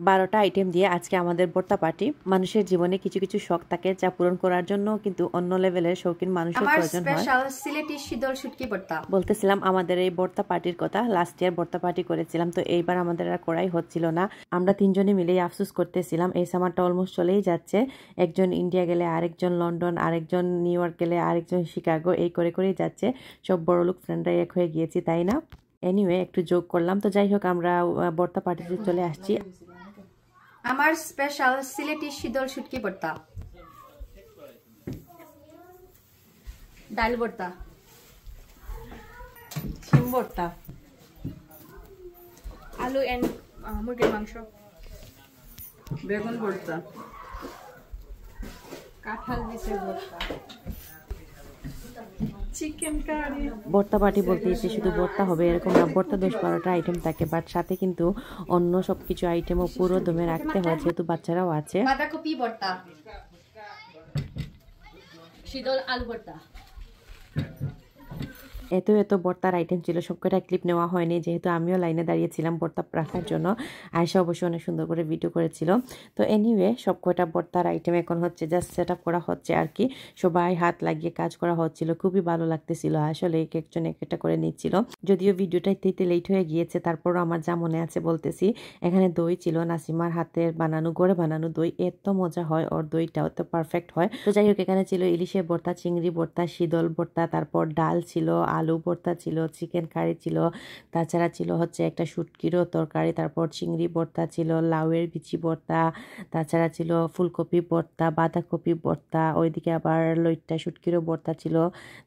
12টা item দিয়ে আজকে আমাদের ভর্তা পার্টি। মানুষের জীবনে কিছু কিছু শখ থাকে যা পূরণ করার জন্য কিন্তু অন্য লেভেলের শৌখিন মানুষের প্রয়োজন হয়। স্পেশাল সিলেটি শীতল শুটকি ভর্তা। বলতেছিলাম আমাদের এই ভর্তা পার্টির কথা, লাস্ট ইয়ার ভর্তা পার্টি করেছিলাম, তো এইবার আমাদের আর করাই হচ্ছিল না। আমরা তিনজনে মিলেই আফসোস করতেছিলাম। এই সামারটা অলমোস্ট চলেই যাচ্ছে, একজন ইন্ডিয়া গেলে, আরেকজন লন্ডন, আরেকজন নিউ ইয়র্ক গেলে, আরেকজন শিকাগো, এই করে করেই যাচ্ছে। সব বড়লোক ফ্রেন্ডরাই এক হয়ে গিয়েছি, তাই না? এনিওয়ে একটু যোগ করলাম। তো যাই হোক, আমরা ভর্তা পার্টিতে চলে আসছি। আমার স্পেশাল সিলেটি শীতল শুটকি ভর্তা, ডাল ভর্তা, শিম ভর্তা, আলু এন্ড মুরগির মাংস, বেগুন ভর্তা, কাঁঠাল বিচের ভর্তা, চিকেন কারি। ভর্তা পার্টি বলতে যে শুধু ভর্তা হবে এরকম না, ভর্তা 10-12টা আইটেম থাকে, বাট সাথে কিন্তু অন্য সবকিছু আইটেমও পুরো দমে রাখতে হয়, যেহেতু বাচ্চারাও আছে। বাঁধাকপি ভর্তা, শীতল আলু ভর্তা। এত ভর্তার আইটেম ছিল, সবকটা ক্লিপ নেওয়া হয়নি, যেহেতু আমিও লাইনে দাঁড়িয়েছিলাম ভর্তা রাখার জন্য। আয়েশা অবশ্যই অনেক সুন্দর করে ভিডিও করেছিল। তো এনিওয়ে সবকটা ভর্তার আইটেম এখন হচ্ছে জাস্ট সেট আপ করা হচ্ছে আর কি। সবাই হাত লাগিয়ে কাজ করা হচ্ছিল, খুবই ভালো লাগতেছিল। আসলে এক একজন এক একটা করে নিচ্ছিল। যদিও ভিডিওটা দিতে লেট হয়ে গিয়েছে, তারপরও আমার যা মনে আছে বলতেছি। এখানে দই ছিল, নাসিমার হাতের বানানো, গড়ে বানানো দই, এত মজা হয় ওর দইটাও, তো পারফেক্ট হয়। তো যাই হোক, এখানে ছিল ইলিশের ভর্তা, চিংড়ি ভর্তা, শীতল ভর্তা, তারপর ডাল ছিল, আলু ভর্তা ছিল, চিকেন কারি ছিল, তাছাড়া ছিল হচ্ছে একটা শুটকিরও তরকারি, তারপর চিংড়ি ভর্তা ছিল, লাউয়ের বিচি ভর্তা, তাছাড়া ছিল ফুলকপি ভর্তা, বাঁধাকপি ভর্তা, ওইদিকে আবার লইট্টা শুটকিরও ভর্তা ছিল,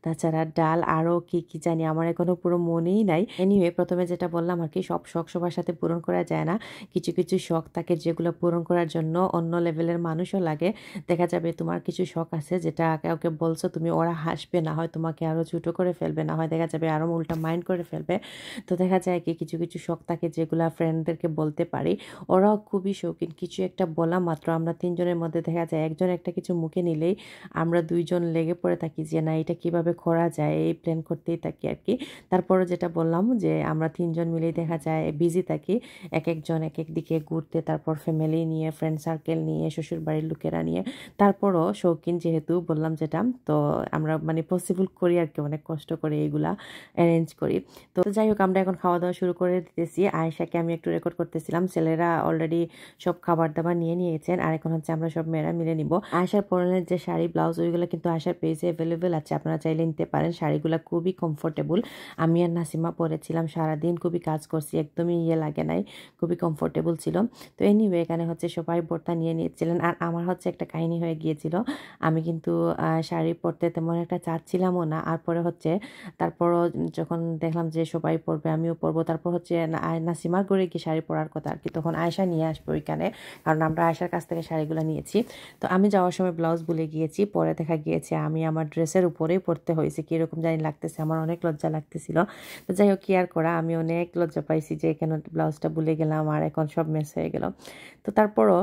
তাছাড়া ডাল, আরও কি কি জানি আমার এখনো পুরো মনেই নাই। এনিওয়ে প্রথমে যেটা বললাম আর কি, সব শখ সবার সাথে পূরণ করা যায় না। কিছু কিছু শখ থাকে যেগুলো পূরণ করার জন্য অন্য লেভেলের মানুষও লাগে। দেখা যাবে তোমার কিছু শখ আছে যেটা কাউকে বলছো তুমি, ওরা হাসবে, না হয় তোমাকে আরো ছোট করে ফেলবে, না হয় দেখা যাবে আরো উল্টা মাইন্ড করে ফেলবে। তো দেখা যায় কি কিছু কিছু শখ থাকে যেগুলা ফ্রেন্ডদেরকে বলতে পারি, ওরাও খুবই শৌখিন। কিছু একটা বলা মাত্র আমরা তিনজনের মধ্যে দেখা যায় একজন একটা কিছু মুখে নিলেই আমরা দুইজন লেগে পড়ে থাকি যে না এটা কিভাবে করা যায়, এই প্ল্যান করতেই থাকি আর কি। তারপরে যেটা বললাম যে আমরা তিনজন মিলেই দেখা যায় বিজি থাকি, এক একজন এক এক দিকে ঘুরতে, তারপর ফ্যামিলি নিয়ে, ফ্রেন্ড সার্কেল নিয়ে, শ্বশুর বাড়ির লোকেরা নিয়ে। তারপরও শৌখিন যেহেতু বললাম যেটা, তো আমরা মানে পসিবল করি আর কি, অনেক কষ্ট করে এইগুলা অ্যারেঞ্জ করি। তো যাই হোক, আমরা এখন খাওয়া দাওয়া শুরু করে দিতেছি। আয়েশাকে আমি একটু রেকর্ড করতেছিলাম, ছেলেরা অলরেডি সব খাবার দাবার নিয়ে নিয়েছেন, আর এখন হচ্ছে আমরা সব মেয়েরা মিলে নিব। আয়েশার পরনের যে শাড়ি ব্লাউজ ওইগুলো কিন্তু আয়েশার পেজে অ্যাভেলেবেল আছে, আপনারা চাইলে নিতে পারেন। শাড়িগুলো খুবই কমফোর্টেবল, আমি আর নাসিমা পরেছিলাম, সারাদিন খুবই কাজ করছি, একদমই লাগে নাই, খুবই কমফোর্টেবল ছিল। তো এনিওয়ে এখানে হচ্ছে সবাই ভর্তা নিয়ে নিয়েছিলেন, আর আমার হচ্ছে একটা কাহিনী হয়ে গিয়েছিল। আমি কিন্তু শাড়ি পরতে তেমন একটা চাচ্ছিলামও না, আর পরে হচ্ছে তারপরও যখন দেখলাম যে সবাই পরবে আমিও পরবো, তারপর হচ্ছে নাসিমার ঘরে গিয়ে শাড়ি পরার কথা আর কি, তখন আয়েশা নিয়ে আসবে ওইখানে, কারণ আমরা আয়েশার কাছ থেকে শাড়িগুলো নিয়েছি। তো আমি যাওয়ার সময় ব্লাউজ ভুলে গিয়েছি, পরে দেখা গিয়েছে আমি আমার ড্রেসের উপরেই পরতে হয়েছে, কীরকম জানি লাগতেছে, আমার অনেক লজ্জা লাগতেছিল। তো যাই হোক, কি আর করা, আমি অনেক লজ্জা পাইছি যে কেন ব্লাউজটা ভুলে গেলাম, আর এখন সব মেস হয়ে গেল। তো তারপরও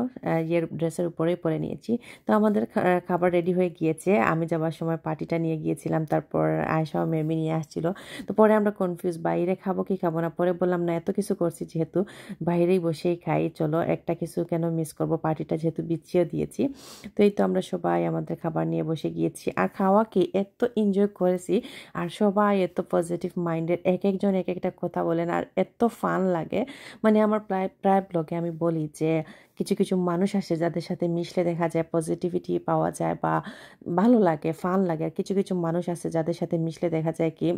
ড্রেসের উপরেই পরে নিয়েছি। তো আমাদের খাবার রেডি হয়ে গিয়েছে, আমি যাওয়ার সময় পার্টিটা নিয়ে গিয়েছিলাম, তারপর আয়েশাও মেমি নিয়ে আসছিল। তো পরে আমরা কনফিউজ, বাইরে খাবো কি খাবো না, পরে বললাম না এত কিছু করছি যেহেতু বাইরেই বসেই খাই, চলো একটা কিছু কেন মিস করবো, পার্টিটা যেহেতু বিছিয়ে দিয়েছি। তো এই তো আমরা সবাই আমাদের খাবার নিয়ে বসে গিয়েছি, আর খাওয়াকে এত এনজয় করেছি, আর সবাই এত পজিটিভ মাইন্ডেড, এক একজন এক একটা কথা বলেন, আর এত ফান লাগে। মানে আমার প্রায় ব্লগে আমি বলি যে কিছু কিছু মানুষ আসে যাদের সাথে মিশলে দেখা যায় পজিটিভিটি পাওয়া যায় বা ভালো লাগে, ফান লাগে। আর কিছু কিছু মানুষ আছে যাদের সাথে মিশলে দেখা যায় কি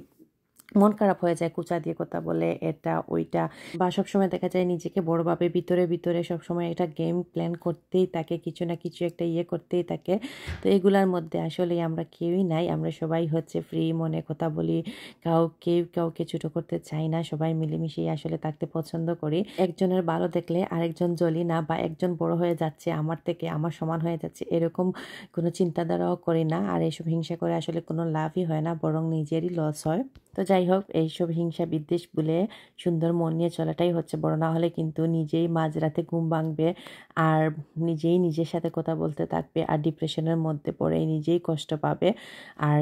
মন খারাপ হয়ে যায়, কুচা দিয়ে কথা বলে, এটা ওইটা, বা সবসময় দেখা যায় নিজেকে বড়ভাবে ভিতরে ভিতরে সবসময় একটা গেম প্ল্যান করতেই থাকে, কিছু না কিছু একটা করতেই থাকে। তো এগুলার মধ্যে আসলে আমরা কেউই নাই, আমরা সবাই হচ্ছে ফ্রি মনে কথা বলি, কাউকে ছোট করতে চাই না, সবাই মিলেমিশেই আসলে থাকতে পছন্দ করি। একজনের ভালো দেখলে আরেকজন জ্বলি না, বা একজন বড় হয়ে যাচ্ছে আমার থেকে, আমার সমান হয়ে যাচ্ছে, এরকম কোনো চিন্তাধারাও করি না। আর এসব হিংসা করে আসলে কোনো লাভই হয় না, বরং নিজেরই লস হয়। তো যাই হোক, এইসব হিংসা বিদ্বেষ বলে সুন্দর মন নিয়ে চলাটাই হচ্ছে বড়, না হলে কিন্তু নিজেই মাঝরাতে ঘুম ভাঙবে আর নিজেই নিজের সাথে কথা বলতে থাকবে আর ডিপ্রেশনের মধ্যে পড়ে নিজেই কষ্ট পাবে আর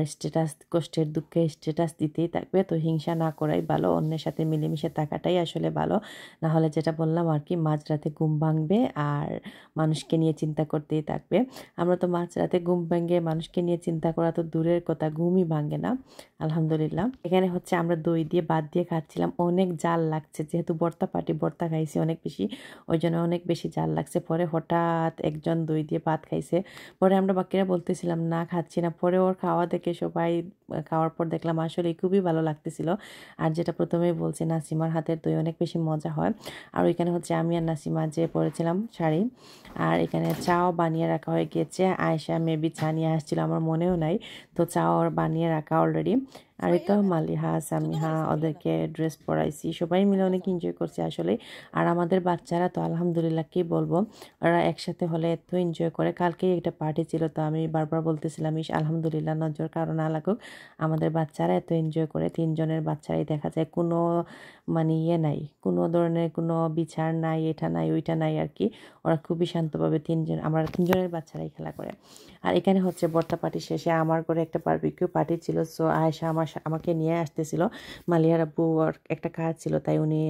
কষ্টের দুঃখে স্ট্যাটাস দিতেই থাকবে। তো হিংসা না করাই ভালো, অন্যের সাথে মিলেমিশে থাকাটাই আসলে ভালো। না হলে যেটা বললাম আর কি, মাঝরাতে ঘুম ভাঙবে আর মানুষকে নিয়ে চিন্তা করতেই থাকবে। আমরা তো মাঝরাতে ঘুম ভাঙে মানুষকে নিয়ে চিন্তা করা তো দূরের কথা, ঘুমই ভাঙে না। আলহামদুলিল্লাহ। এখানে হচ্ছে আমরা দই দিয়ে ভাত দিয়ে খাচ্ছিলাম, অনেক জাল লাগছে, যেহেতু ভর্তা খাইছি অনেক বেশি, ওই জন্য অনেক বেশি জাল লাগছে। পরে হঠাৎ একজন দই দিয়ে ভাত খাইছে, পরে আমরা বাকিরা বলতেছিলাম না খাচ্ছি না, পরে ওর খাওয়া দেখে সবাই খাওয়ার পর দেখলাম আসলে খুবই ভালো লাগতেছিল। আর যেটা প্রথমেই বলছি, নাসিমার হাতের দই অনেক বেশি মজা হয়। আর ওইখানে হচ্ছে আমি আর নাসিমা যে পরেছিলাম শাড়ি, আর এখানে চাও বানিয়ে রাখা হয়ে গিয়েছে। আয়েশা মেবি চা নিয়ে আসছিল, আমার মনেও নাই, তো চাও বানিয়ে রাখা অলরেডি। আর এই তো মালিহা সামিহা ওদেরকে ড্রেস পরাইছি, সবাই মিলে অনেক এনজয় করছে আসলে। আর আমাদের বাচ্চারা তো আলহামদুলিল্লাহ কি বলবো, ওরা একসাথে হলে এত এনজয় করে। কালকেই একটা পার্টি ছিল, তো আমি বারবার বলতেছিলাম আলহামদুলিল্লাহ, নজর কারো না লাগুক, আমাদের বাচ্চারা এত এনজয় করে। 3 জনের বাচ্চারাই দেখা যায়, কোনো মানে ইয়ে নাই, কোনো ধরনের কোনো বিচার নাই, এটা নাই ওইটা নাই আর কি। ওরা খুবই শান্তভাবে 3 জন, আমরা 3 জনের বাচ্চারাই খেলা করে। আর এখানে হচ্ছে বর্তা পার্টি শেষে আমার ঘরে একটা বারবিকিউ পার্টি ছিল, সো আয়েশা আমাকে নিয়ে আসতেছিল। মালিয়ার আব্বু ওর একটা কাজ ছিল, তাই উনি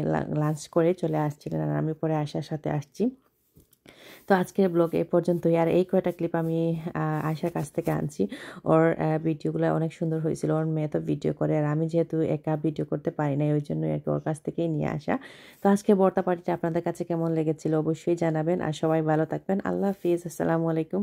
লাঞ্চ করে চলে আসছিলেন, আর আমি পরে আয়েশার সাথে আসছি। তো আজকের ব্লগ এই পর্যন্তই। আর এই কয়টা ক্লিপ আমি আয়েশার কাছ থেকে আনছি, ওর ভিডিওগুলো অনেক সুন্দর হয়েছিল। ওর মেয়ে তো ভিডিও করে, আর আমি যেহেতু একা ভিডিও করতে পারি না, ওই জন্যই আর কি ওর কাছ থেকেই নিয়ে আসা। তো আজকে বর্তা পার্টিটা আপনাদের কাছে কেমন লেগেছিল অবশ্যই জানাবেন, আর সবাই ভালো থাকবেন। আল্লাহ হাফিজ, আসসালামু আলাইকুম।